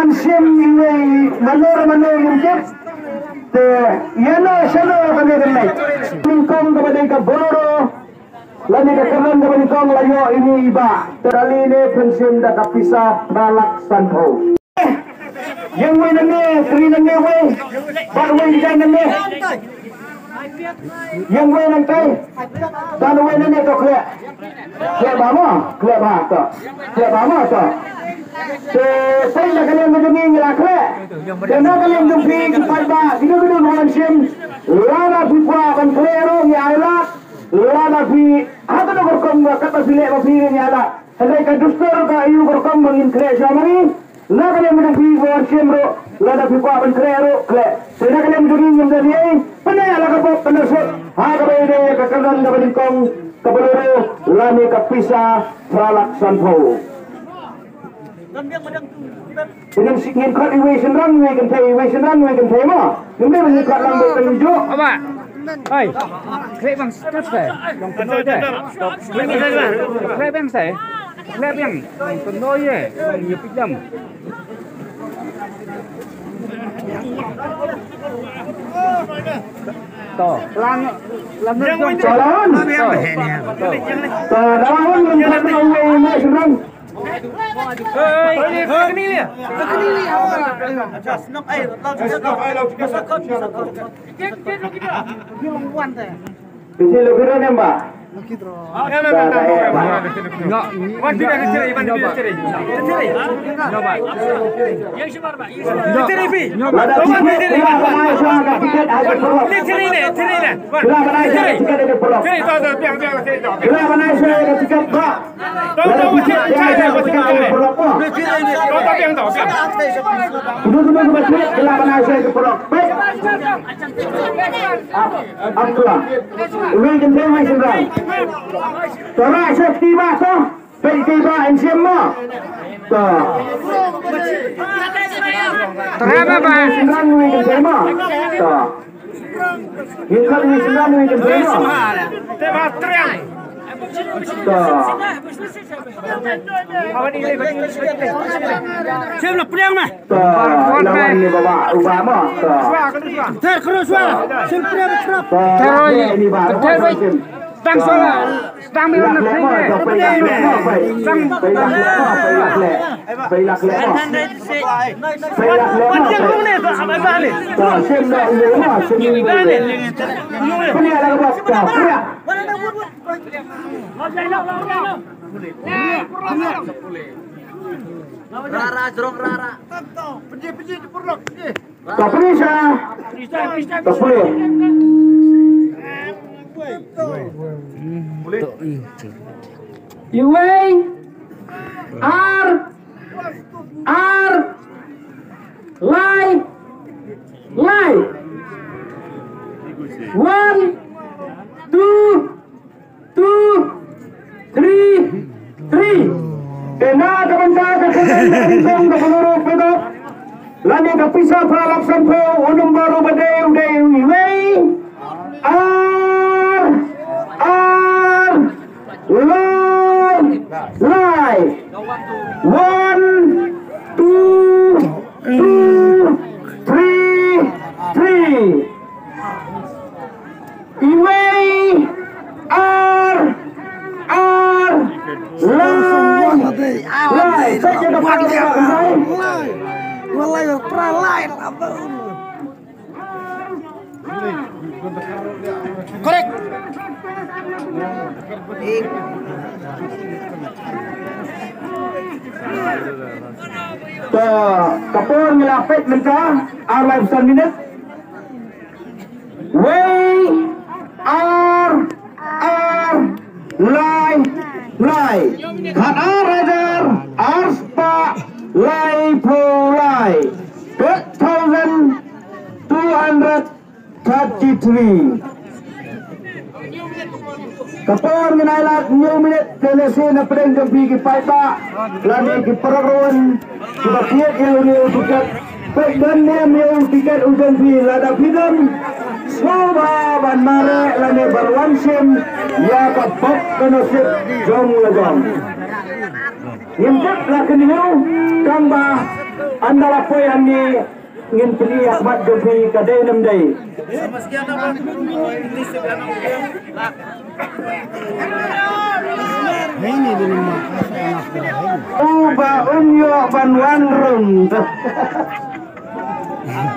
wan sim ini manor mungkin te yana shano kami kenai lingkong kepada ikan boloro lani kekeran kepada lingkong layo ini iba terali ini pensim dah kapisa balak sanho yang way nane kri nane way bad way jangan nane yang way nantai dan way nane to klek bama klek bama to saya nak kalian menjadi ngelakle, dan nak kalian jumpi kepada kita nuan sim, lana pipa kan klero nyala, lana pi, hatu nak berkom kata silek mapi nyala, hendak kadustor ka iu berkom mengin kle jamani, nak kalian menjadi nuan sim ro, lana pipa kan klero kle, saya kalian menjadi penai ala kapok penasut, haga bede kekalan dapat dikong kabeluru, lani kapisa pralak sanho. Dengan sikit kat evasion runway kan tema. Kemudian banyak kat lambat tunjuk. Apa? Oi. Klep bang terus saya. Yang penuh je. Klep bang saya. Klep yang penuh je. Yang pinjam. Toh, lang jalan. Dalam evasion run. Kini lihat. Snap air. Bisi lukiran ya mbak? Tara saya tiba tu, tiba ensemble. Terapa bang? Runway kan tema. Kita ni runway kan tema. Tema triang. Siapa nak priang mah? Lawan ni bawa Obama. Terus suara. Siapa priang terus. Terus. Tang sola, tang bilang nak pergi. Rara, jorok rara. Pergi di purlok. Kaprisa. Kapulih. Iway R Lie 1 2 3 kena kebencar kesenang ke seluruh pedok lani kapisa pralak sampo unum baru badai udai iway Lie 1 2 3 Iway R Lie saja dapat Walai pralain apa? Korek. Kapur ngelapit mentah R 9 minit. Way R Lie Kat R Radar R Spa Lie Pro Lie 8,233 Kapur ngenailat new minute telesi na pedeng jampi ki paipa lani ki perorun kita kiat yang new tiket dan new tiket ujian fi lada film Soba ban mare lani berwansim ya kapok kenosip jom lagam Yimpak lakin new kamba anda apa yang ni ingin pilih Ahmad Jofi kadai nam day. Ini di rumah. Uba unyo banwan rung.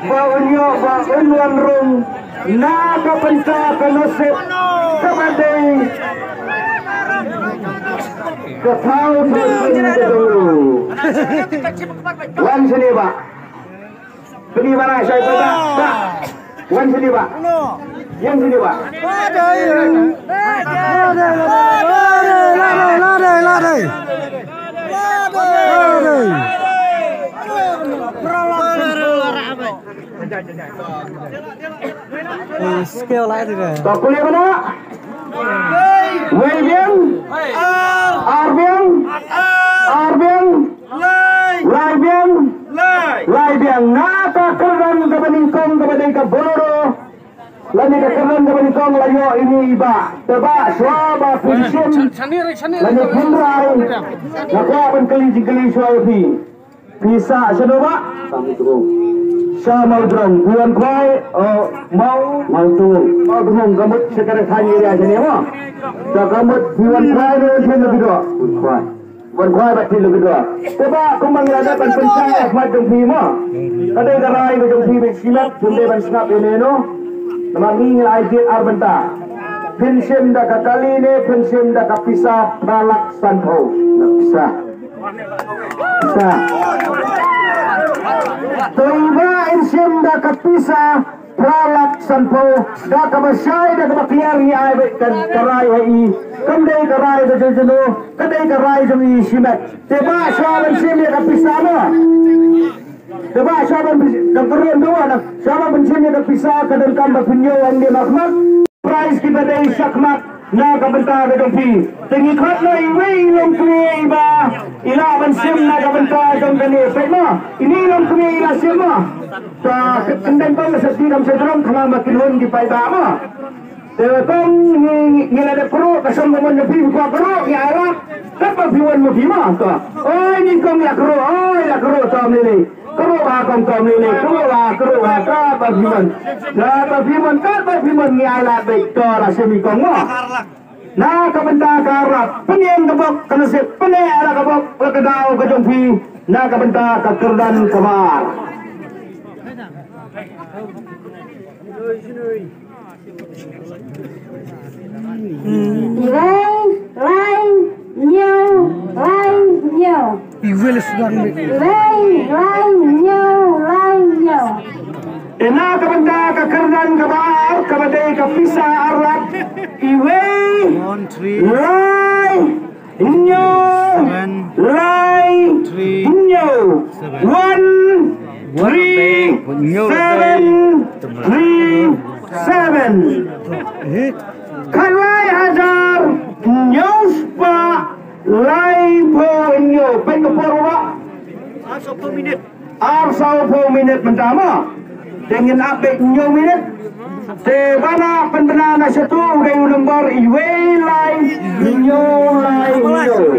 Ba unyo ba unwan rung. Nakapunta kanusip kabadai. Ketau tuan dulu. Wan sini pak. Beli mana saya pak. Wan sini pak. Yang sini pak. Lari. Skill lah itu deh. Tak kuliah mana? William, Arbiang, Laibiang, naka keran kebaningkong kebaning keboloro, lani keran kebaningkong layo ini iba, teba suaba pinsim, lani pinrai, naka penkeli suabi, bisa sedoba, kami turun. Mau drone, bulan kuai, mau turun gamut sekarang hanya dia aja ni mah. Tak gamut bulan kuai dia lebih dua, bulan kuai berarti lebih dua. Coba kembang ada pencari Ahmad Jofi mah. Ada gerai Jofi bersilat, sundeban snap ini no. Nama ni idea arbenta. Pensim dah kali ni, pensim dah kapisa balak sanpo, bisa. Toiba insim dah kapisa pralak sanpo dah kamasai dah kamakliar ni ay kan karai hai kandai karai dah jeno kandai karai jemi simat teba saban insim dah kapisa no teba saban dah turun dua dah saban insim dah kapisa kadang kambah punyo ang dia makmak prize kita dari sakmak na kabenta Jofi tengi khat lai wei long kue ba ila ban sim na kabenta jom kani pema ini long kue ila sim ma ta kendang bang sesi dam sedrom khama makilun di pai ba ma te kong ngila de pro kasam mo Jofi ko pro ya ara kapa piwan mo bima to oi ni kong ya kro to ni kro ba kong to ni kro ba ka ba piwan ni ala be to la semi kong mo na kabenta karap penyen kebok kanasip pene ala kebok lekadau ke Jofi na kabenta ke kerdan kebar lai nhiều Iwil sedang lai nhiều ena kabenta ke kerdan kebar kabadai ke pisa arlat iwe lai nyo lai nyo 1 3 7 kalai hajar nyos pa lai po nyo pen ke porwa 10 minit pertama dengan update nyo minit Tebana penbenana satu dari nomor iwe lai nyo lai nyo.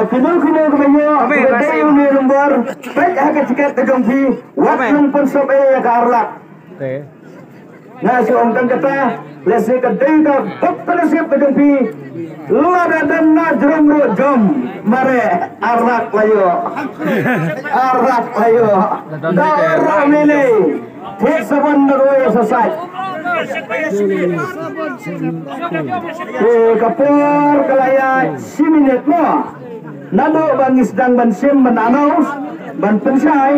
Kini kemudian kita ini nomor baik akan tiket Jofi waktu pun sampai ke Arlak. Nah, si orang kata, lesi kedai ka bukan siap ke Jofi, lada dan najrum jom, mare Arlak layo, dah ini, tiap sebulan doi selesai. Kapur kalaya si minit mo, nado bangis dang bansim bananaus, ban pensai,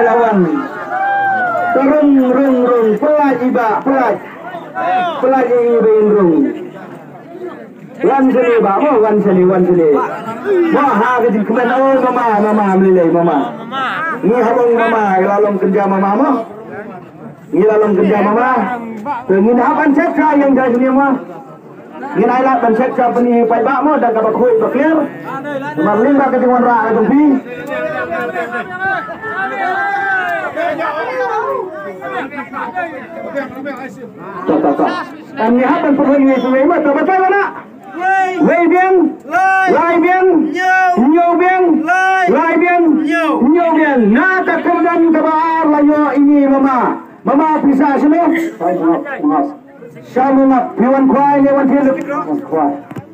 lawan. Rung pelaj iba pelaj rung wan sini ba mo wan sini wah ha ke kemen oh mama melilai mama ni habang mama lalong kerja mama mo ni lalong kerja mama ngin hapan cek yang jadi sini mah ngin ailat ban cek pani pai ba mo dan ka bakhui ba clear marling ba ke wan ra Jofi ini sungai mah betul mana? Lai biang, lai biang, nyau biang, lai biang, nyau biang. Nah kemudian kebar layo ini mama pisah sini. Syamunga piwan kuai lewan tiada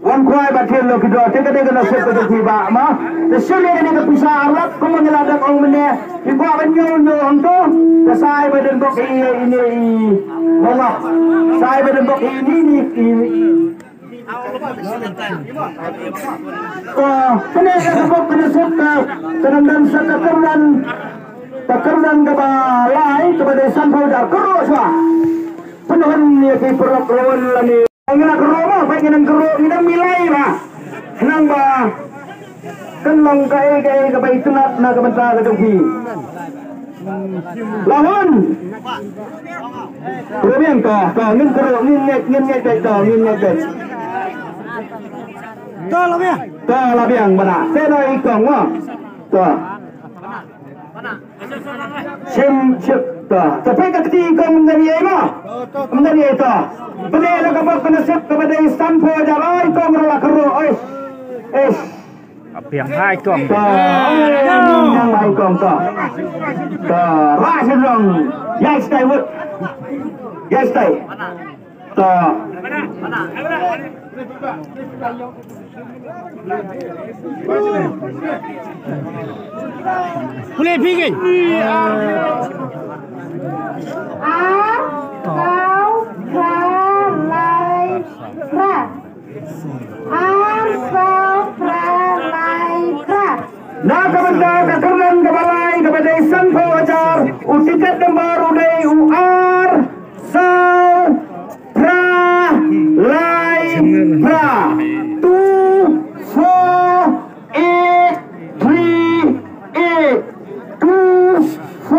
wan kuai batin lo kedua tiada kena sepeda tiba mah. Sesuai ini kepisah alat kau mengeladap orang mana. Ibu akan nyau hantu. Kesai badan bok ini mama. Saya badan bok ini. Penega sebab kena suka kenangan sekakerlan takerlan kebalai kepada sampau dah keruk sah penuhan ni ke perok lawan lani ngena keruk mah baik ngena keruk ngena milai mah nang ba kenlang kai ke baik sunat na ke bentar ke dongpi lawan kemudian kau ngin keruk ngin nyet Tuh lah biang mana? Saya nak ikong wah. Tuh. Sim tuh. Tapi ketika ikong menjadi apa? Menjadi itu. Benda nak apa kena sip kepada sampo jalan ikong rela keruk. Biang hai ikong. Yang hai ikong tuh. Tuh. Rasa dong. Yang stay wood. Yang stay. Tuh. Boleh pergi. Nah kepada kekerlan kebalai kepada sampo ajar utikat nomor udai UR Sau Pra Lai Pra 2 4 8 3 8 2 4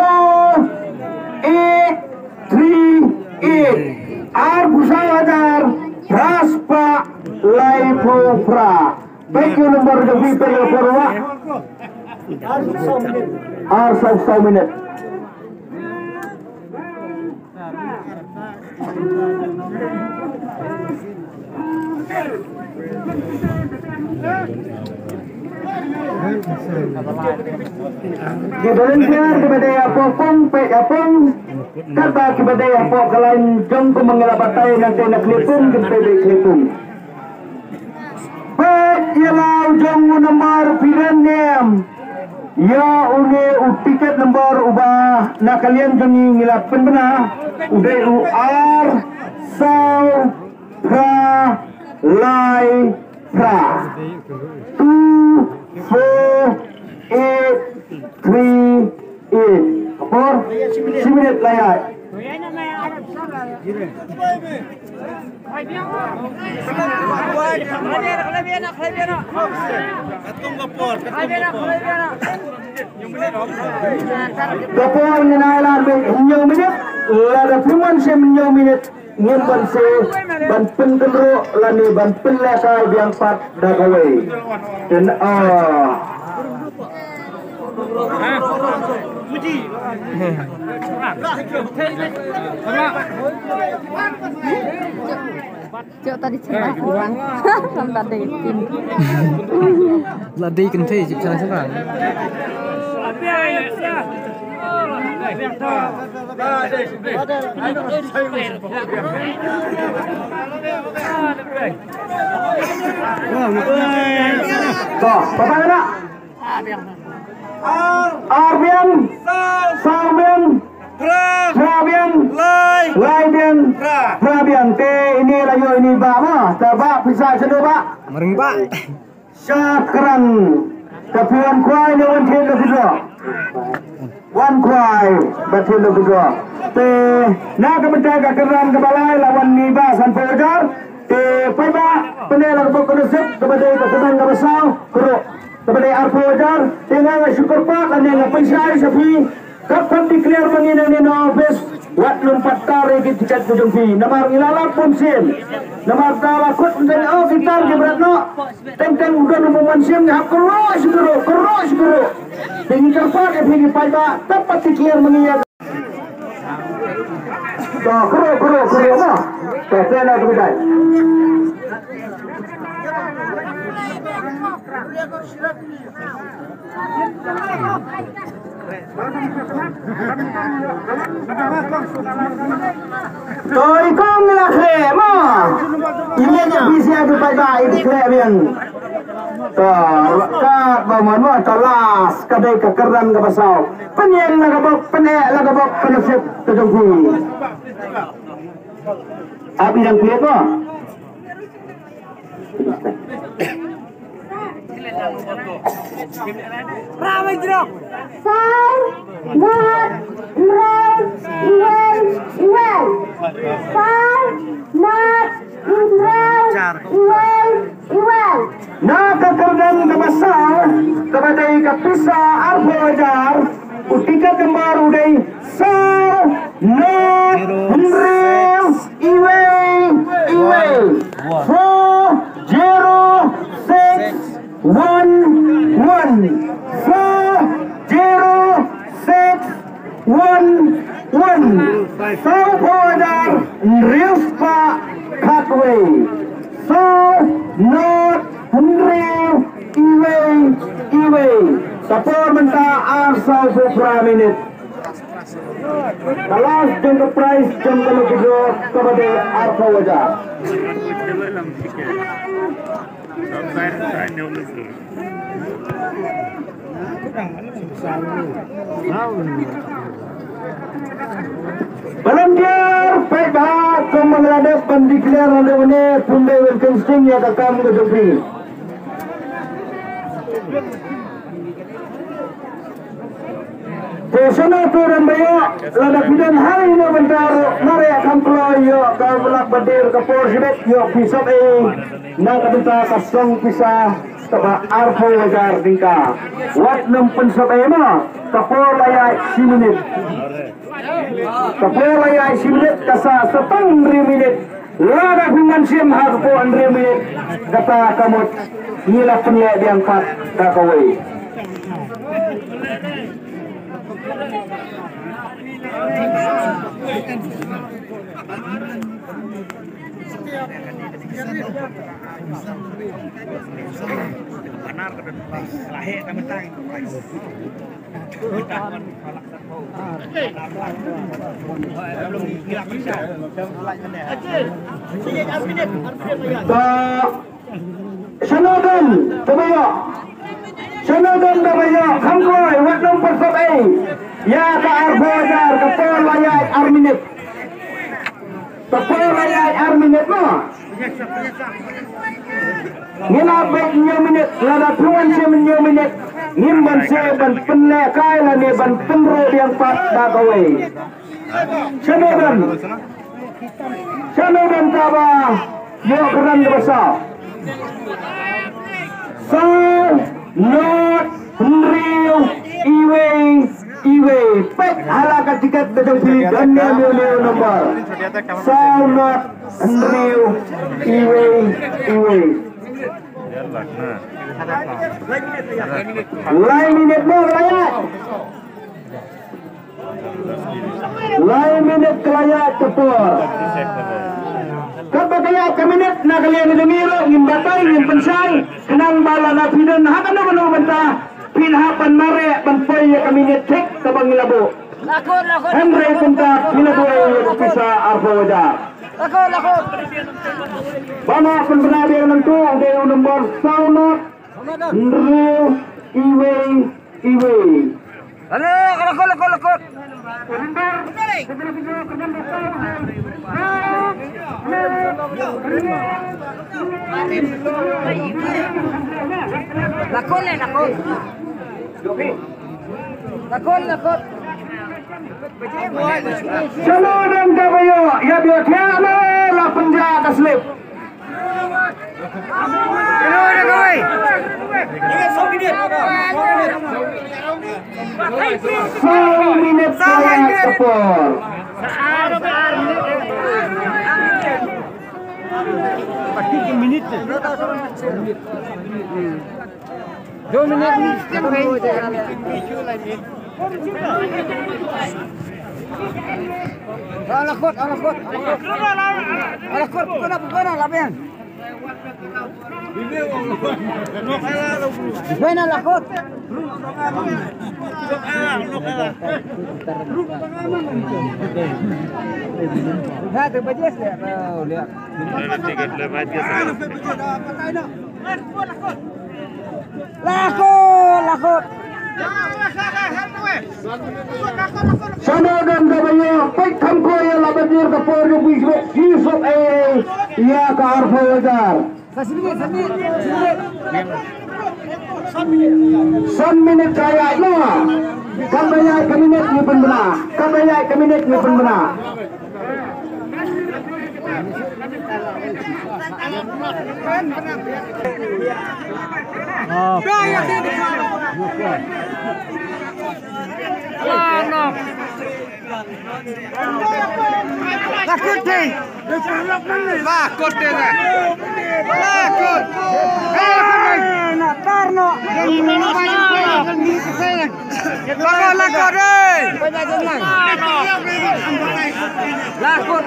8 3 8 Ar Pusau Ajar Raspa Lai Pra. Baik nomor devi pelak perwa. Ar 1 minit. Diberhentikan kepada Apong Apong kata kepada Apong kalian jom ku mengelabatai nanti nak kelipung kepada kelipung. Baik ialah jom nomor pilihan ya une tiket nomor ubah nak kalian jangan ngelapan benar udah UR Sau Pra Lai Pra 2 4 8 3 8 apa? 10 minit layak. Kapor ngenailan menyau minit, lada firman saya menyau minit ngimban saya ban pendero lani ban penlakal biang pat dagawai dan Cok tadi cerah uang, sampai dating. Ladi kan tu cerah cerah. Bapak nak? Arbian, Sarbian, Prabian, Laibian, Prabian. Ini layu ini bapa, sebab pisah sedih pak. Mering pak. Syakran, kepuan kuai ni wan tiada kedua. Wan kuai betul kedua. Nak kementerian kekeran kebalai lawan ni basan pejajar. Paiba penelak berkonsep kepada kekeran kebesar keruk. Kepada Arpojar, tinggal syukur pak dan yang pensai sepi. Kapan declare menginang ni office, wat lompat tarik tiket kejumpi. Namar ilalap pun sim. Namar talakut dan kita berat no. Tentang udah nombor sim hak keros keruk. Tinggal cepat pergi paiba, dapat declare menginang. kuru mah. Saya tu bidai. Tôi không là khỏe mà ini aja bisa aku baik itu khỏe yang kat bangun mah kelas kadai kekeran ke pasau penyen lah kebok penek lah kebok penasib terjungki abi yang kuat mah Ramai jeruk. Nah kekeran ke pasau kepada kapisa arbo ajar utika kembar udai sal not real iway 40611 Sao Podar Rilspa Pathway So not real iway Tapor menta arsal for minute Kalas jangka price jam kalau video kepada Arfa Wajah. Volunteer baik bahas menghadap pendikliar ada mana punde welcome sting ya kakam ke Jepri. Pesona turun bayo, lada pidan hari ini bentar, nari akan keluar yo, kau belak badir ke Porsibet yo pisau nak bentar kasong pisah, tebak Arfa Wajar tingkah. Wat nempen sebema, kapor layak si menit, kapor layak si menit kasa setang 3 minit, lada pingan sim harpo 3 minit, kata kamu nilai penilai diangkat tak kawai. Sanodan tabayo Sanodan tabayo Hangkoy wat nomor 4 ya ka Arfa Wajar kapor layak arminit kapor layak arminit mo ngilabay nyo minit lada tuan siya nyo minit ngimban siya ban penlekai lani ban penro yang pat dagaway Sanodan taba yo keran basa so not real iway pet halakat tiket betul dan nilai nomor so not real iway lain minit mo layak lain minit layak tepur kapagaya kaminit na kalian dumiro ngimbatay ngimpensay kenang bala na pidan hakan na manubanta pinhapan mare panpoy kaminit cek tabang ilabo Henry punta pinabuhay pisa Arfa Wajar lakot bama pun berada ng tu ang dayo nomor saunot real iway lakot Sanodan kabayo ya biothiano la penja kaslip minit saya kapor minit 2 minit Alakot, alakot. Alakot, pukana, labian. Buena lakot. Lihat terbajas ya. Lihat. Lakot. Sama dan kabarnya, baik tempo yang labanir ke Polri Bisbek Yusuf ya ke Arfa Wajar. Minit kaya no, kabarnya kabinet ni pun benar, kabarnya kabinet ni pun benar. Lakot deh. Lakot deh. Lakot. Karno. Lakot deh. Lakot.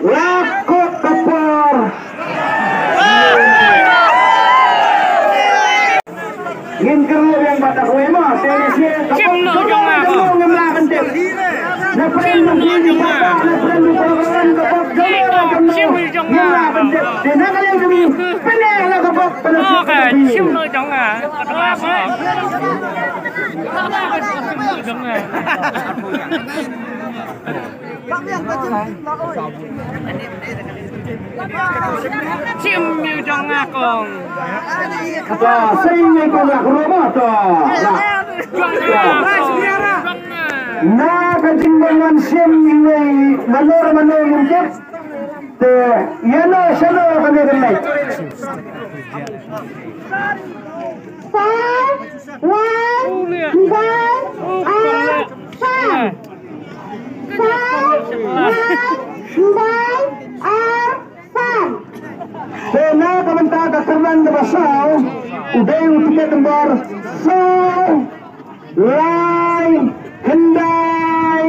Lakot kepor. Ingin kerja yang pada kuema, selisih kepor jom ngemlakan tim. Nepren mungkin pada nepren program kepor jom ngemlakan tim. Dena kalian kami pendek lah kepor penuh. Siapa nak jangan? Chim như trong ngạc con. Xây như con lạc rumah toh. Na kejimbangan sim ini manor mungkin. Te, yana sana kami kenai. 3, 2, 1. Sena kementar kekerman ke pasal udah tiket tembor so lai hendai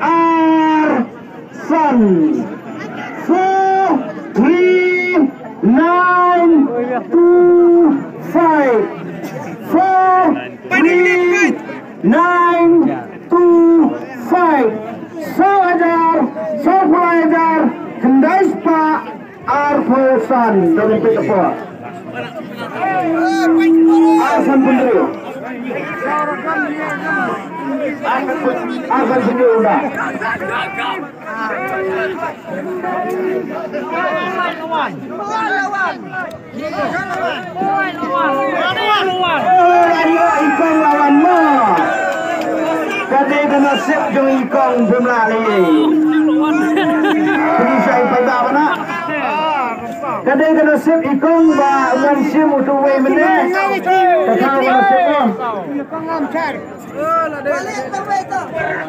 arsan 4, 3, 9, 2, 5 4, 3, 9, 2, 5 so pelajar hendai pak Arfosan dari Petepor. Arsan Pundrio. Arsan Pundrio udah. Ikong lawan mo. Kadai kena sip jong ikong bumlali. Bisa ipada mana? Kadai kena sip ikong ba ngan sim untuk way meneh. Kakak kena sip lo.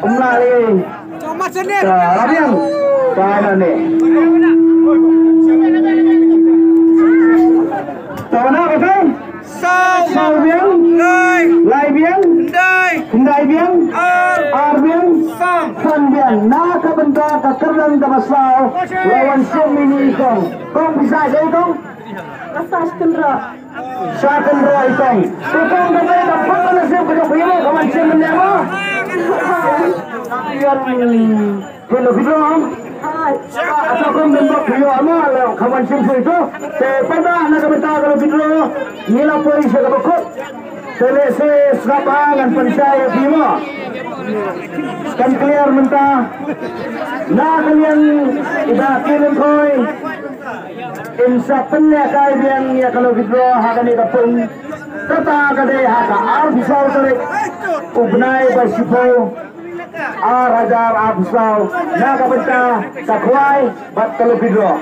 Umlali. Rabian. Kana ni. Tahu nak apa? Sau biang. Lai biang. Hendai biang. Ar biang. San biang. Nak kebentar kekerang kemasau lawan sim ini ikong. Kong bisa jadi kong? Asas kendra. Sa kendra ikong. Ikong kadai dapat mana sim kejauh kawan sim menyawa. Kalau video atau kau membuat video amal kawan sim itu, pada nak berita kalau video nila polisi kebukut, selesai serapangan pencari bima, kan clear mentah, nak kalian idah kirim koi, insya Allah kau yang ya kalau video akan dikepung, kata kadai akan arfisau tarik, ubnai basipo. Rajar Absal naga benta takwai bat televizor.